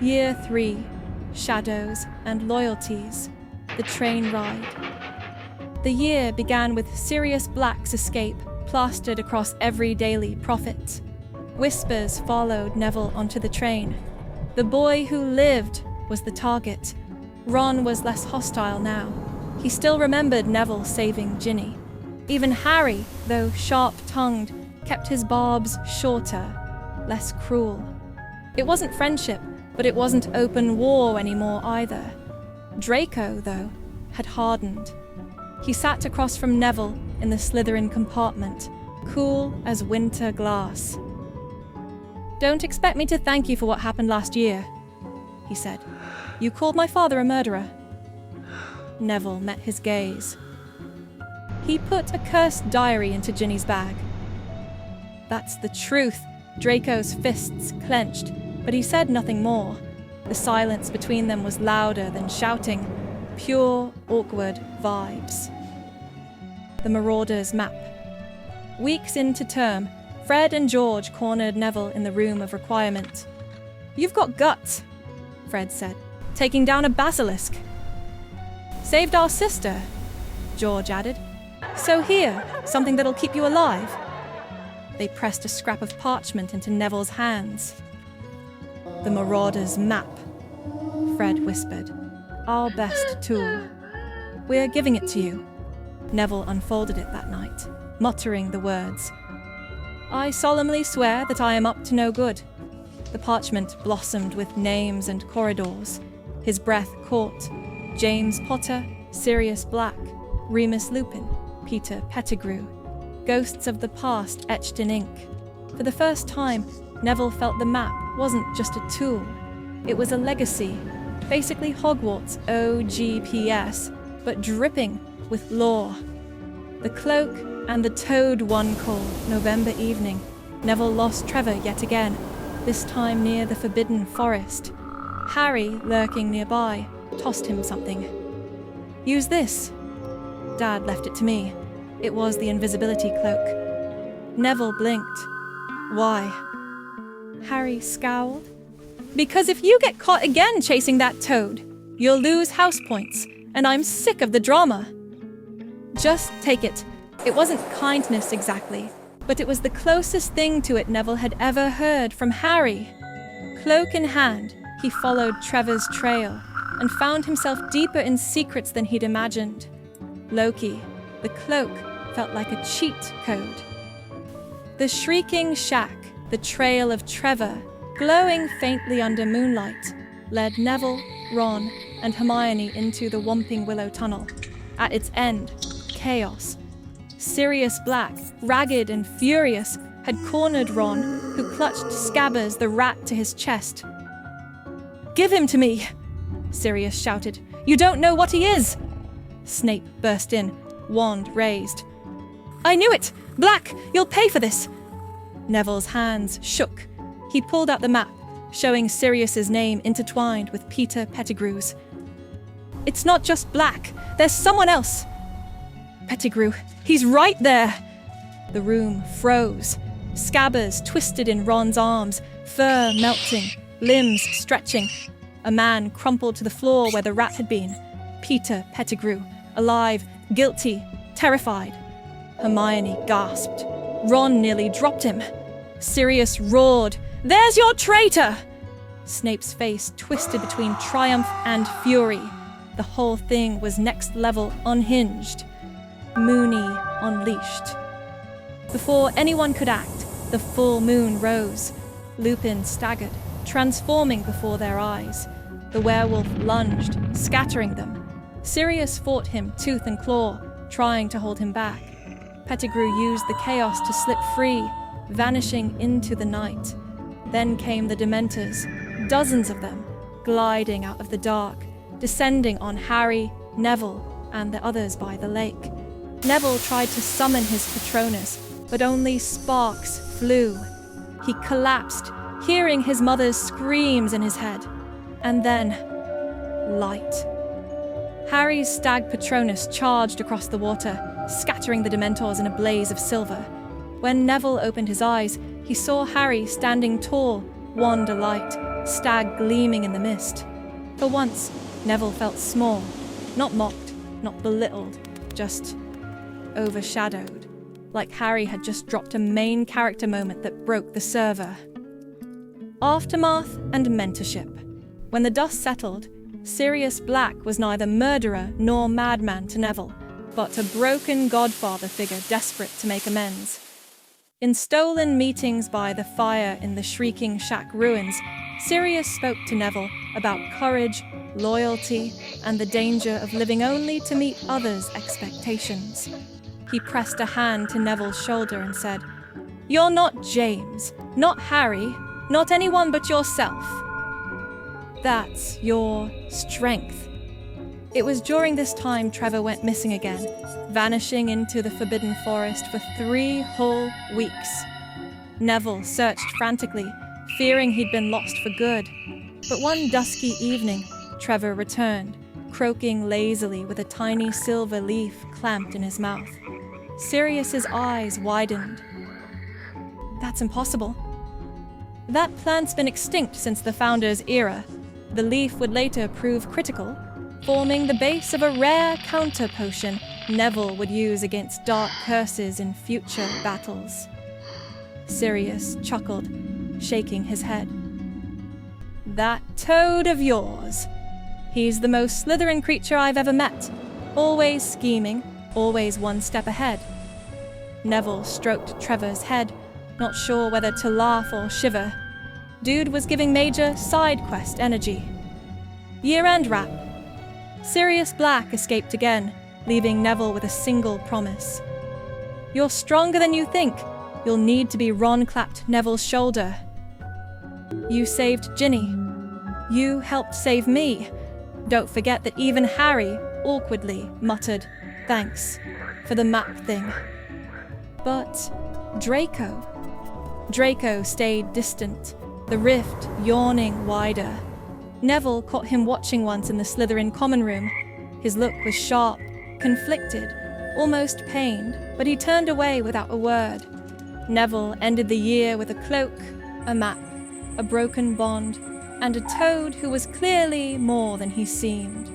Year 3, Shadows and Loyalties, the train ride. The year began with Sirius Black's escape plastered across every daily prophet. Whispers followed Neville onto the train. The boy who lived was the target. Ron was less hostile now. He still remembered Neville saving Ginny. Even Harry, though sharp-tongued, kept his barbs shorter, less cruel. It wasn't friendship, but it wasn't open war anymore either. Draco, though, had hardened. He sat across from Neville in the Slytherin compartment, cool as winter glass. "Don't expect me to thank you for what happened last year," he said. "You called my father a murderer." Neville met his gaze. He put a cursed diary into Ginny's bag. "That's the truth." Draco's fists clenched, but he said nothing more. The silence between them was louder than shouting. Pure, awkward vibes. The Marauder's map. Weeks into term, Fred and George cornered Neville in the room of requirement. "You've got guts," Fred said, "taking down a basilisk." "Saved our sister," George added. "So here, something that'll keep you alive." They pressed a scrap of parchment into Neville's hands. "The Marauder's map," Fred whispered. "Our best tool. We're giving it to you." Neville unfolded it that night, muttering the words. "I solemnly swear that I am up to no good." The parchment blossomed with names and corridors. His breath caught. James Potter, Sirius Black, Remus Lupin, Peter Pettigrew. Ghosts of the past etched in ink. For the first time, Neville felt the map wasn't just a tool. It was a legacy. Basically Hogwarts OGPS, but dripping with lore. The cloak and the toad one cold November evening. Neville lost Trevor yet again, this time near the Forbidden Forest. Harry, lurking nearby, tossed him something. "Use this." Dad left it to me. It was the Invisibility Cloak. Neville blinked. "Why?" Harry scowled. "Because if you get caught again chasing that toad, you'll lose house points, and I'm sick of the drama." "Just take it." It wasn't kindness exactly, but it was the closest thing to it Neville had ever heard from Harry. Cloak in hand, he followed Trevor's trail and found himself deeper in secrets than he'd imagined. Loki, the cloak, felt like a cheat code. The Shrieking Shack, the trail of Trevor, glowing faintly under moonlight, led Neville, Ron, and Hermione into the Whomping Willow Tunnel. At its end, chaos. Sirius Black, ragged and furious, had cornered Ron, who clutched Scabbers the rat to his chest. "Give him to me!" Sirius shouted. "You don't know what he is!" Snape burst in, wand raised. "I knew it! Black, you'll pay for this!" Neville's hands shook. He pulled out the map, showing Sirius's name intertwined with Peter Pettigrew's. "It's not just Black. There's someone else." "Pettigrew, he's right there!" The room froze. Scabbers twisted in Ron's arms, fur melting, limbs stretching. A man crumpled to the floor where the rat had been. Peter Pettigrew, alive, guilty, terrified. Hermione gasped. Ron nearly dropped him. Sirius roared, "There's your traitor!" Snape's face twisted between triumph and fury. The whole thing was next level unhinged. Moony unleashed. Before anyone could act, the full moon rose. Lupin staggered, transforming before their eyes. The werewolf lunged, scattering them. Sirius fought him tooth and claw, trying to hold him back. Pettigrew used the chaos to slip free, vanishing into the night. Then came the Dementors, dozens of them, gliding out of the dark, descending on Harry, Neville, and the others by the lake. Neville tried to summon his Patronus, but only sparks flew. He collapsed, hearing his mother's screams in his head. And then, light. Harry's stag Patronus charged across the water, scattering the Dementors in a blaze of silver. When Neville opened his eyes, he saw Harry standing tall, wand alight, stag gleaming in the mist. For once, Neville felt small, not mocked, not belittled, just overshadowed, like Harry had just dropped a main character moment that broke the server. Aftermath and mentorship. When the dust settled, Sirius Black was neither murderer nor madman to Neville, but a broken godfather figure desperate to make amends. In stolen meetings by the fire in the Shrieking Shack ruins, Sirius spoke to Neville about courage, loyalty, and the danger of living only to meet others' expectations. He pressed a hand to Neville's shoulder and said, "You're not James, not Harry, not anyone but yourself. That's your strength." It was during this time Trevor went missing again, vanishing into the Forbidden Forest for 3 whole weeks. Neville searched frantically, fearing he'd been lost for good. But one dusky evening, Trevor returned, croaking lazily with a tiny silver leaf clamped in his mouth. Sirius's eyes widened. "That's impossible." "That plant's been extinct since the Founder's era. The leaf would later prove critical, forming the base of a rare counter potion Neville would use against dark curses in future battles." Sirius chuckled, shaking his head. "That toad of yours. He's the most Slytherin creature I've ever met. Always scheming, always one step ahead." Neville stroked Trevor's head, not sure whether to laugh or shiver. Dude was giving major side quest energy. Year-end wrap. Sirius Black escaped again, leaving Neville with a single promise. "You're stronger than you think. You'll need to be." Ron clapped Neville's shoulder. "You saved Ginny. You helped save me. Don't forget that even Harry awkwardly muttered, 'Thanks for the map thing.'" But Draco? Draco stayed distant, the rift yawning wider. Neville caught him watching once in the Slytherin common room. His look was sharp, conflicted, almost pained, but he turned away without a word. Neville ended the year with a cloak, a map, a broken bond, and a toad who was clearly more than he seemed.